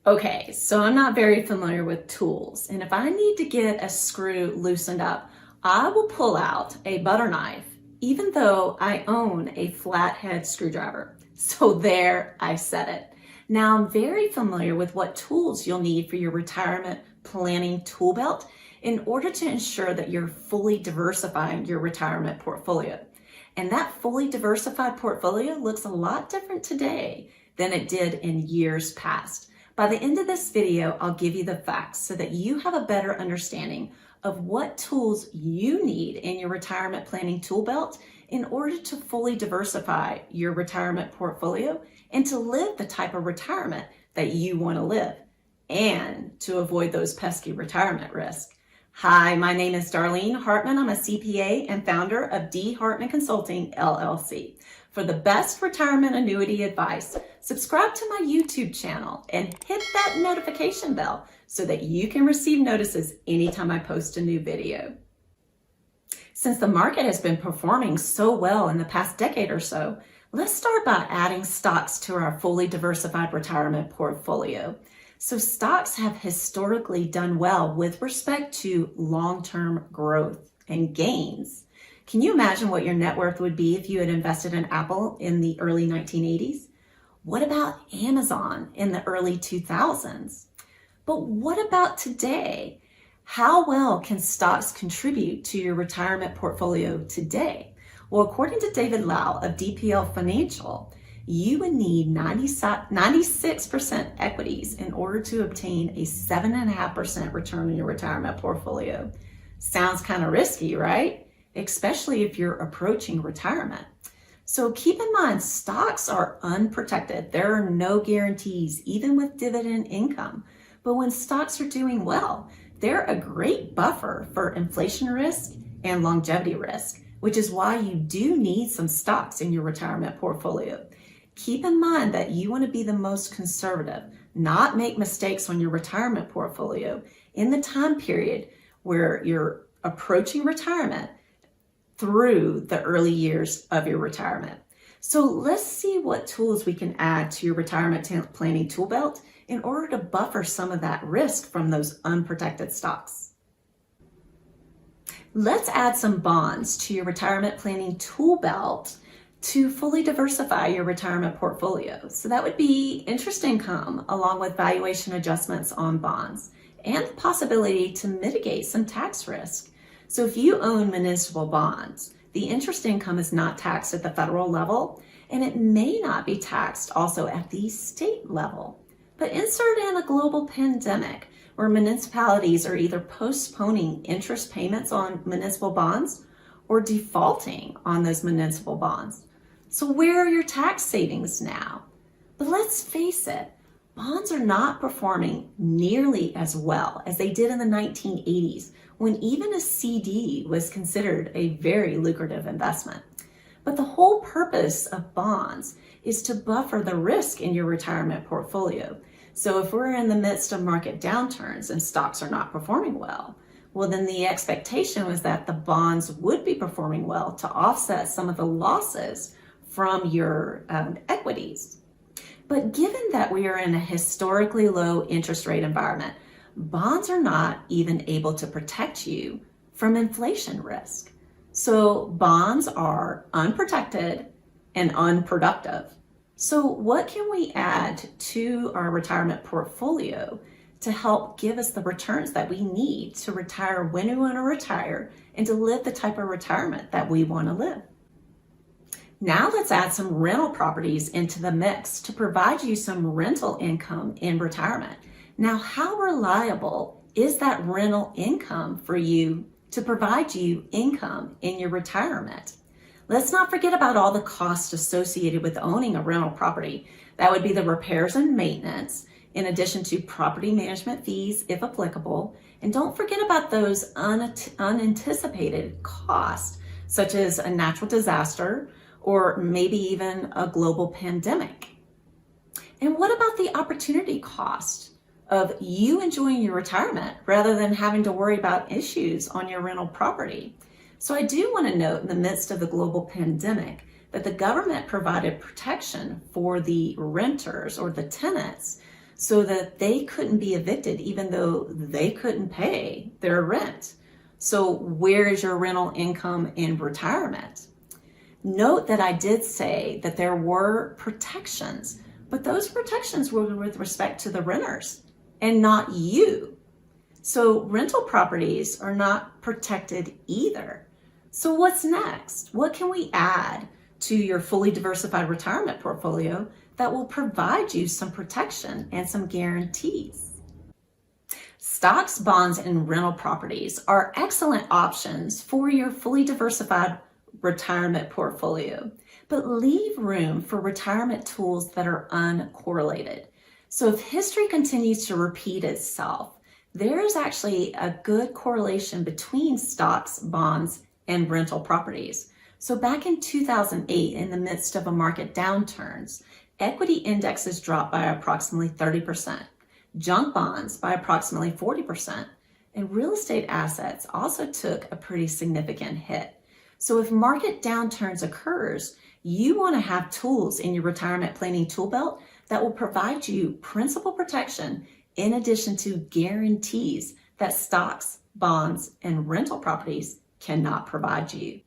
Okay, so I'm not very familiar with tools, and if I need to get a screw loosened up, I will pull out a butter knife, even though I own a flathead screwdriver. So there, I said it. Now I'm very familiar with what tools you'll need for your retirement planning tool belt in order to ensure that you're fully diversifying your retirement portfolio. And that fully diversified portfolio looks a lot different today than it did in years past. By the end of this video, I'll give you the facts so that you have a better understanding of what tools you need in your retirement planning tool belt in order to fully diversify your retirement portfolio and to live the type of retirement that you want to live and to avoid those pesky retirement risks. Hi, my name is Darlene Hartman. I'm a CPA and founder of D. Hartman Consulting, LLC. For the best retirement annuity advice, subscribe to my YouTube channel and hit that notification bell so that you can receive notices anytime I post a new video. Since the market has been performing so well in the past decade or so, let's start by adding stocks to our fully diversified retirement portfolio. So stocks have historically done well with respect to long-term growth and gains. Can you imagine what your net worth would be if you had invested in Apple in the early 1980s? What about Amazon in the early 2000s? But what about today? How well can stocks contribute to your retirement portfolio today? Well, according to David Lau of DPL Financial, you would need 96% equities in order to obtain a 7.5% return in your retirement portfolio. Sounds kind of risky, right? Especially if you're approaching retirement. So keep in mind, stocks are unprotected. There are no guarantees, even with dividend income. But when stocks are doing well, they're a great buffer for inflation risk and longevity risk, which is why you do need some stocks in your retirement portfolio. Keep in mind that you want to be the most conservative, not make mistakes on your retirement portfolio in the time period where you're approaching retirement through the early years of your retirement. So let's see what tools we can add to your retirement planning tool belt in order to buffer some of that risk from those unprotected stocks. Let's add some bonds to your retirement planning tool belt to fully diversify your retirement portfolio. So that would be interest income along with valuation adjustments on bonds and the possibility to mitigate some tax risk. So if you own municipal bonds, the interest income is not taxed at the federal level, and it may not be taxed also at the state level. But insert in a global pandemic where municipalities are either postponing interest payments on municipal bonds or defaulting on those municipal bonds. So where are your tax savings now? But let's face it, bonds are not performing nearly as well as they did in the 1980s, when even a CD was considered a very lucrative investment. But the whole purpose of bonds is to buffer the risk in your retirement portfolio. So if we're in the midst of market downturns and stocks are not performing well, then the expectation was that the bonds would be performing well to offset some of the losses from your equities. But given that we are in a historically low interest rate environment, bonds are not even able to protect you from inflation risk. So bonds are unprotected and unproductive. So what can we add to our retirement portfolio to help give us the returns that we need to retire when we want to retire and to live the type of retirement that we want to live? Now let's add some rental properties into the mix to provide you some rental income in retirement. Now, how reliable is that rental income for you to provide you income in your retirement? Let's not forget about all the costs associated with owning a rental property. That would be the repairs and maintenance, in addition to property management fees, if applicable. And don't forget about those unanticipated costs, such as a natural disaster or maybe even a global pandemic. And what about the opportunity cost of you enjoying your retirement rather than having to worry about issues on your rental property? So I do want to note, in the midst of the global pandemic, that the government provided protection for the renters or the tenants so that they couldn't be evicted even though they couldn't pay their rent. So where is your rental income in retirement? Note that I did say that there were protections, but those protections were with respect to the renters and not you. So rental properties are not protected either. So what's next? What can we add to your fully diversified retirement portfolio that will provide you some protection and some guarantees? Stocks, bonds, and rental properties are excellent options for your fully diversified retirement portfolio, but leave room for retirement tools that are uncorrelated. So if history continues to repeat itself, there is actually a good correlation between stocks, bonds, and rental properties. So back in 2008, in the midst of a market downturns, equity indexes dropped by approximately 30%, junk bonds by approximately 40%, and real estate assets also took a pretty significant hit. So if market downturns occurs, you want to have tools in your retirement planning tool belt that will provide you principal protection in addition to guarantees that stocks, bonds, and rental properties cannot provide you.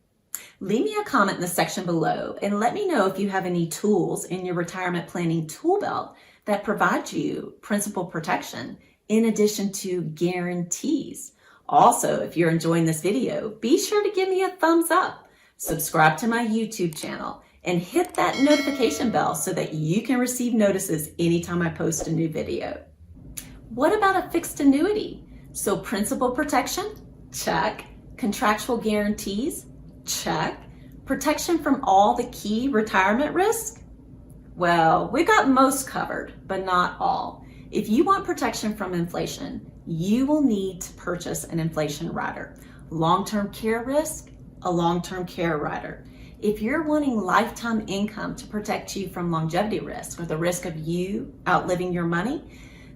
Leave me a comment in the section below and let me know if you have any tools in your retirement planning tool belt that provide you principal protection in addition to guarantees. Also, if you're enjoying this video, be sure to give me a thumbs up, subscribe to my YouTube channel, and hit that notification bell so that you can receive notices anytime I post a new video. What about a fixed annuity? So principal protection? Check. Contractual guarantees? Check. Protection from all the key retirement risks? Well, we got most covered, but not all. If you want protection from inflation, you will need to purchase an inflation rider. Long-term care risk, a long-term care rider. If you're wanting lifetime income to protect you from longevity risk or the risk of you outliving your money,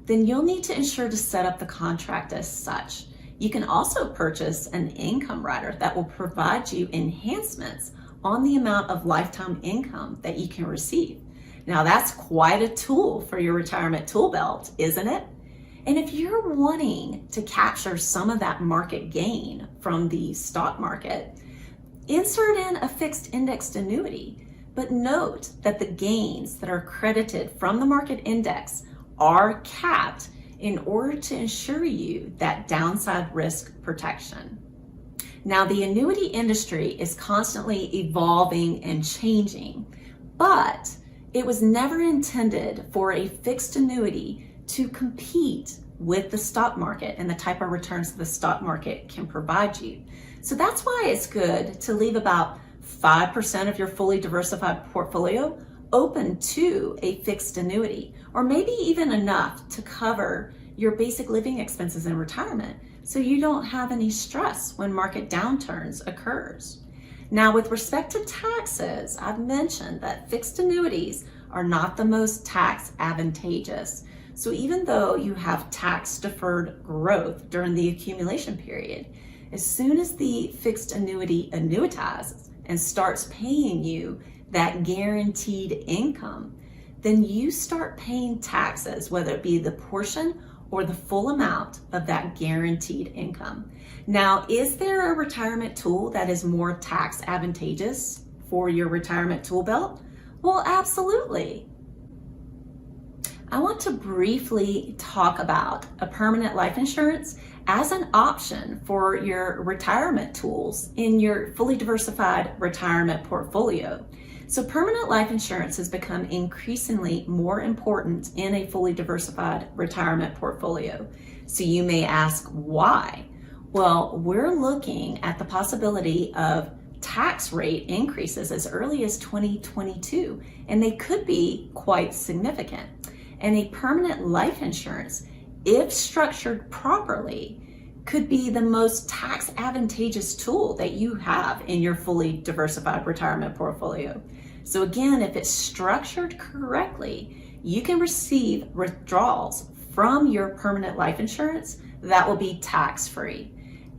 then you'll need to ensure to set up the contract as such. You can also purchase an income rider that will provide you enhancements on the amount of lifetime income that you can receive. Now that's quite a tool for your retirement tool belt, isn't it? And if you're wanting to capture some of that market gain from the stock market, insert in a fixed indexed annuity, but note that the gains that are credited from the market index are capped in order to ensure you that downside risk protection. Now, the annuity industry is constantly evolving and changing, but it was never intended for a fixed annuity to compete with the stock market and the type of returns the stock market can provide you. So that's why it's good to leave about 5% of your fully diversified portfolio open to a fixed annuity, or maybe even enough to cover your basic living expenses in retirement so you don't have any stress when market downturns occurs. Now, with respect to taxes, I've mentioned that fixed annuities are not the most tax advantageous. So even though you have tax deferred growth during the accumulation period, as soon as the fixed annuity annuitizes and starts paying you that guaranteed income, then you start paying taxes, whether it be the portion or the full amount of that guaranteed income. Now, is there a retirement tool that is more tax advantageous for your retirement tool belt? Well, absolutely. I want to briefly talk about a permanent life insurance as an option for your retirement tools in your fully diversified retirement portfolio. So permanent life insurance has become increasingly more important in a fully diversified retirement portfolio. So you may ask why? Well, we're looking at the possibility of tax rate increases as early as 2022, and they could be quite significant. And a permanent life insurance, if structured properly, could be the most tax advantageous tool that you have in your fully diversified retirement portfolio. So again, if it's structured correctly, you can receive withdrawals from your permanent life insurance that will be tax-free.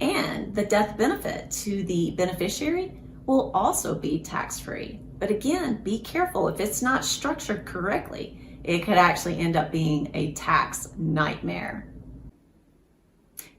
And the death benefit to the beneficiary will also be tax-free. But again, be careful if it's not structured correctly. it could actually end up being a tax nightmare.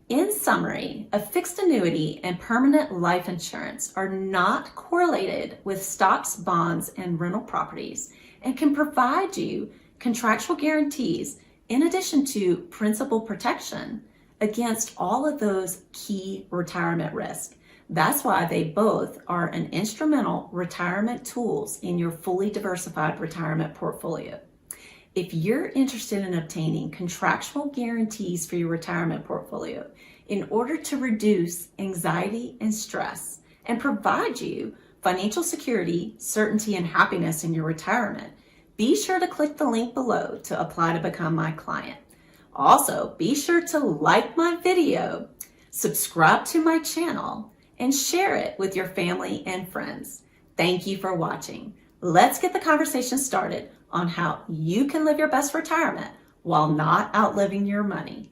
In summary, a fixed annuity and permanent life insurance are not correlated with stocks, bonds, and rental properties and can provide you contractual guarantees in addition to principal protection against all of those key retirement risks. That's why they both are an instrumental retirement tools in your fully diversified retirement portfolio. If you're interested in obtaining contractual guarantees for your retirement portfolio in order to reduce anxiety and stress and provide you financial security, certainty, and happiness in your retirement, be sure to click the link below to apply to become my client. Also, be sure to like my video, subscribe to my channel, and share it with your family and friends. Thank you for watching. Let's get the conversation started on how you can live your best retirement while not outliving your money.